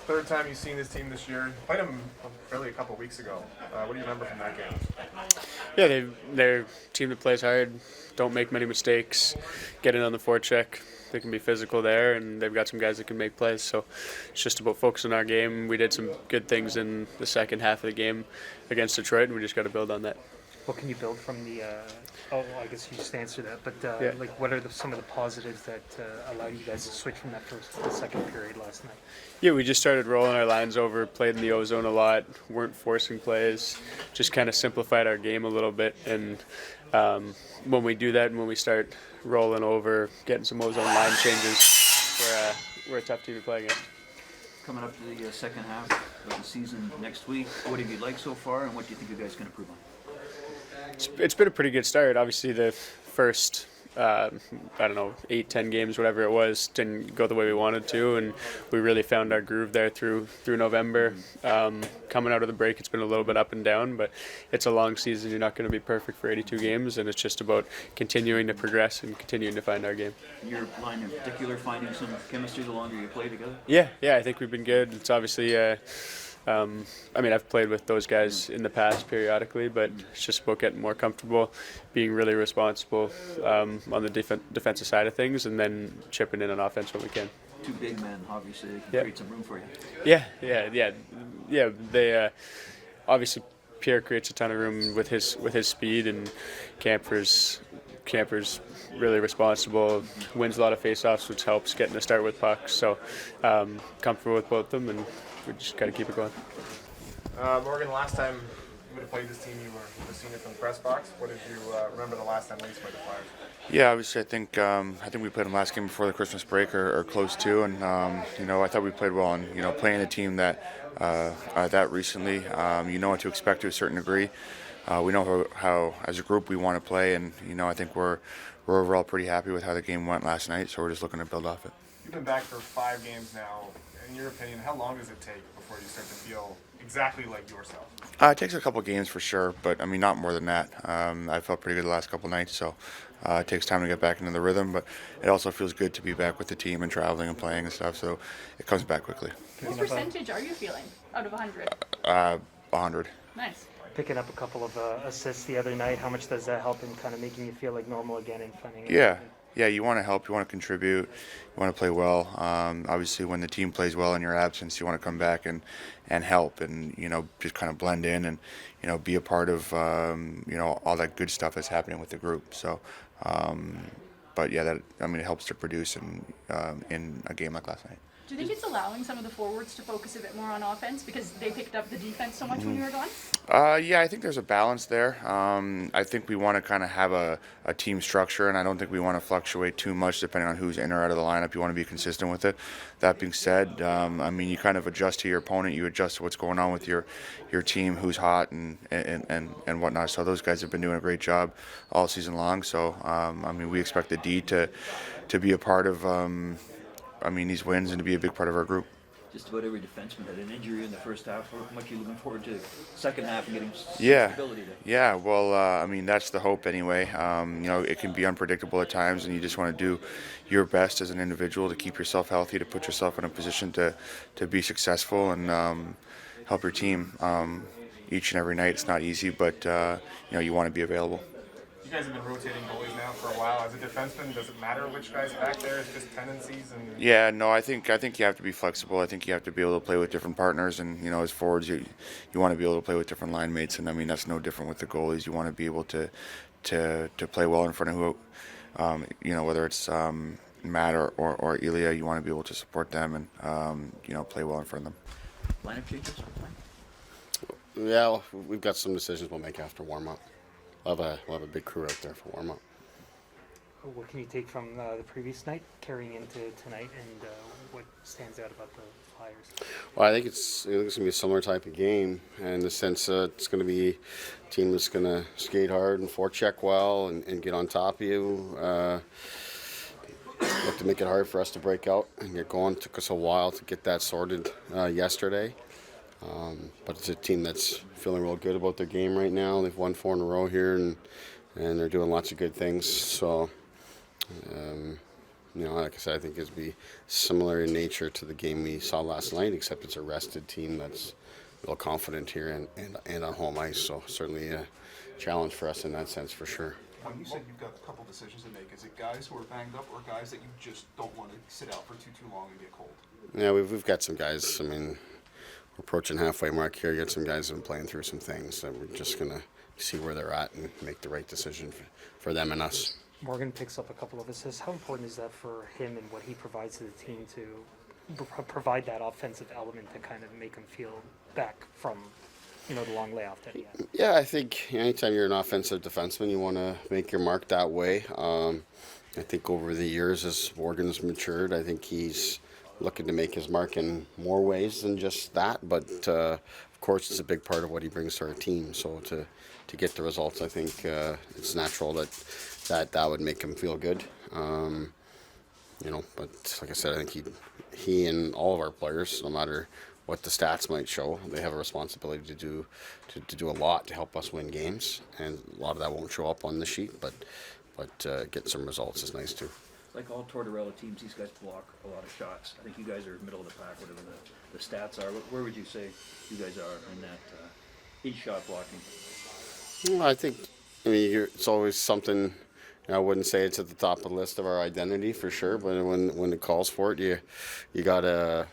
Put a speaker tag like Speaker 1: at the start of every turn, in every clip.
Speaker 1: Third time you've seen this team this year. You played them really a couple weeks ago. What do you remember from that game?
Speaker 2: Yeah, they're a team that plays hard, don't make many mistakes, get in on the forecheck. They can be physical there, and they've got some guys that can make plays. So it's just about focusing on our game. We did some good things in the second half of the game against Detroit, and we just got to build on that.
Speaker 3: What can you build from the? I guess you just answered that. But
Speaker 2: Yeah.
Speaker 3: what are some of the positives that allowed you guys to switch from that first to the second period last night?
Speaker 2: Yeah, we just started rolling our lines over, played in the O-zone a lot, weren't forcing plays, just kind of simplified our game a little bit. And when we do that and when we start rolling over, getting some O-zone line changes, we're a tough team to play against.
Speaker 4: Coming up to the second half of the season next week, what have you liked so far, and what do you think you guys can improve on?
Speaker 2: It's been a pretty good start. Obviously, the first 8-10 games, whatever it was, didn't go the way we wanted to, and we really found our groove there through November. Coming out of the break, it's been a little bit up and down, but it's a long season. You're not going to be perfect for 82 games, and it's just about continuing to progress and continuing to find our game.
Speaker 4: Your line in particular, finding some chemistry the longer you play together?
Speaker 2: Yeah, I think we've been good. It's obviously. I've played with those guys in the past periodically, but it's just about getting more comfortable, being really responsible on the defensive side of things, and then chipping in on offense when we can.
Speaker 4: Two big men, obviously, they can create some room for you.
Speaker 2: Yeah. They obviously Pierre creates a ton of room with his speed, and Camper's really responsible, wins a lot of faceoffs, which helps getting a start with pucks. So comfortable with both of them, and we just got to keep it going.
Speaker 1: Morgan, last time you would have played this team, you would have seen it from the press box. What did you remember the last time Leafs played the Flyers?
Speaker 5: Yeah, obviously, I think we played them last game before the Christmas break or close to, and I thought we played well. And playing a team that recently, what to expect to a certain degree. We know how as a group we want to play, and I think we're overall pretty happy with how the game went last night. So we're just looking to build off it.
Speaker 1: You've been back for 5 games now. In your opinion, how long does it take before you start to feel exactly like yourself?
Speaker 5: It takes a couple games for sure, but not more than that. I felt pretty good the last couple nights, so it takes time to get back into the rhythm. But it also feels good to be back with the team and traveling and playing and stuff. So it comes back quickly.
Speaker 6: What percentage are you feeling out of 100?
Speaker 5: 100.
Speaker 6: Nice.
Speaker 3: Picking up a couple of assists the other night, how much does that help in kind of making you feel like normal again and finding?
Speaker 5: Yeah, you want to help, you want to contribute, you want to play well. Obviously, when the team plays well in your absence, you want to come back and help and, just kind of blend in and, be a part of, all that good stuff that's happening with the group. So, it helps to produce in a game like last night.
Speaker 6: Do you think it's allowing some of the forwards to focus a bit more on offense because they picked up the defense so much when you were gone?
Speaker 5: Yeah, I think there's a balance there. I think we want to kind of have a team structure, and I don't think we want to fluctuate too much depending on who's in or out of the lineup. You want to be consistent with it. That being said, you kind of adjust to your opponent. You adjust to what's going on with your team, who's hot and whatnot. So those guys have been doing a great job all season long. So, we expect the D to be a part of these wins and to be a big part of our group.
Speaker 4: Just about every defenseman had an injury in the first half. How much are you looking forward to the second half and getting stability there?
Speaker 5: Yeah. Well, that's the hope anyway. It can be unpredictable at times, and you just want to do your best as an individual to keep yourself healthy, to put yourself in a position to be successful and help your team each and every night. It's not easy, but you want to be available.
Speaker 1: You guys have been rotating goalies now for a while. As a defenseman, does it matter which guy's back there? It's just tendencies and.
Speaker 5: Yeah, no, I think you have to be flexible. I think you have to be able to play with different partners, and as forwards, you want to be able to play with different line mates, and that's no different with the goalies. You want to be able to play well in front of who, whether it's Matt or Ilya, you want to be able to support them and play well in front of them.
Speaker 4: Lineup changes.
Speaker 7: Yeah, we've got some decisions we'll make after warm up. We'll have a big crew out there for warm-up.
Speaker 3: What can you take from the previous night carrying into tonight, and what stands out about the Flyers?
Speaker 7: Well, I think it's going to be a similar type of game in the sense that it's going to be a team that's going to skate hard and forecheck well and get on top of you. Look to make it hard for us to break out and get going. It took us a while to get that sorted yesterday. But it's a team that's feeling real good about their game right now. They've won 4 in a row here, and they're doing lots of good things. So Like I said, I think it'd be similar in nature to the game we saw last night, except it's a rested team that's real confident here and on home ice. So certainly a challenge for us in that sense, for sure.
Speaker 8: You said you've got a couple decisions to make. Is it guys who are banged up or guys that you just don't want to sit out for too long and get cold?
Speaker 7: Yeah, we've got some guys. I mean, we're approaching halfway mark here. You got some guys who have been playing through some things that we're just going to see where they're at and make the right decision for them and us.
Speaker 3: Morgan picks up a couple of assists. How important is that for him and what he provides to the team to provide that offensive element to kind of make him feel back from, the long layoff that he had?
Speaker 7: Yeah, I think anytime you're an offensive defenseman, you want to make your mark that way. I think over the years, as Morgan's matured, I think he's looking to make his mark in more ways than just that. But of course, it's a big part of what he brings to our team. So to get the results, I think it's natural that would make him feel good. But like I said, I think he and all of our players, no matter what the stats might show, they have a responsibility to do a lot to help us win games, and a lot of that won't show up on the sheet, but getting some results is nice too.
Speaker 4: Like all Tortorella teams, these guys block a lot of shots. I think you guys are middle of the pack, whatever the stats are. Where would you say you guys are in that each shot blocking?
Speaker 7: Well, it's always something. I wouldn't say it's at the top of the list of our identity for sure, but when it calls for it, you gotta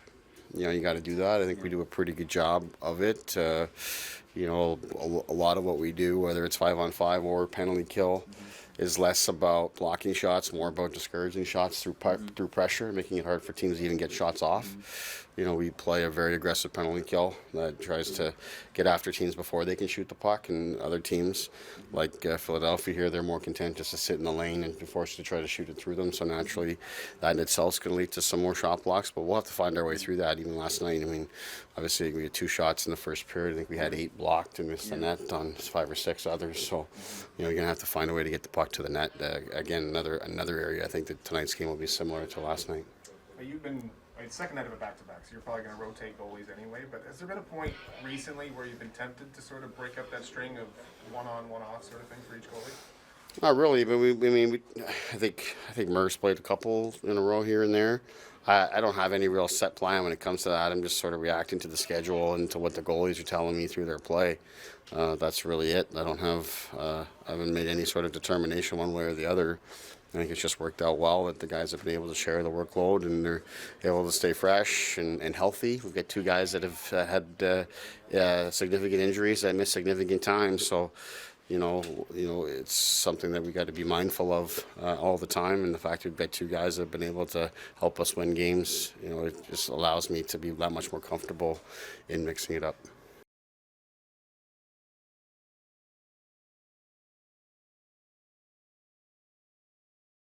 Speaker 7: do that. I think we do a pretty good job of it. A lot of what we do, whether it's 5-on-5 or penalty kill, is less about blocking shots, more about discouraging shots through pressure, making it hard for teams to even get shots off. We play a very aggressive penalty kill that tries to get after teams before they can shoot the puck, and other teams like Philadelphia here, they're more content just to sit in the lane and be forced to try to shoot it through them. So naturally, that in itself is going to lead to some more shot blocks, but we'll have to find our way through that. Even last night, obviously we had 2 shots in the first period. I think we had 8 blocked and missed the net on 5 or 6 others. So, you're going to have to find a way to get the puck to the net. Again, another area. I think that tonight's game will be similar to last night.
Speaker 1: Second night of a back-to-back, so you're probably going to rotate goalies anyway, but has there been a point recently where you've been tempted to sort of break up that string of one-on, one-off sort of thing for each goalie?
Speaker 7: Not really, but I think Murph's played a couple in a row here and there. I don't have any real set plan when it comes to that. I'm just sort of reacting to the schedule and to what the goalies are telling me through their play. That's really it. I haven't made any sort of determination one way or the other. I think it's just worked out well that the guys have been able to share the workload and they're able to stay fresh and healthy. We've got 2 guys that have had significant injuries that missed significant time. So, it's something that we got to be mindful of all the time. And the fact that we've got 2 guys that have been able to help us win games, it just allows me to be that much more comfortable in mixing it up.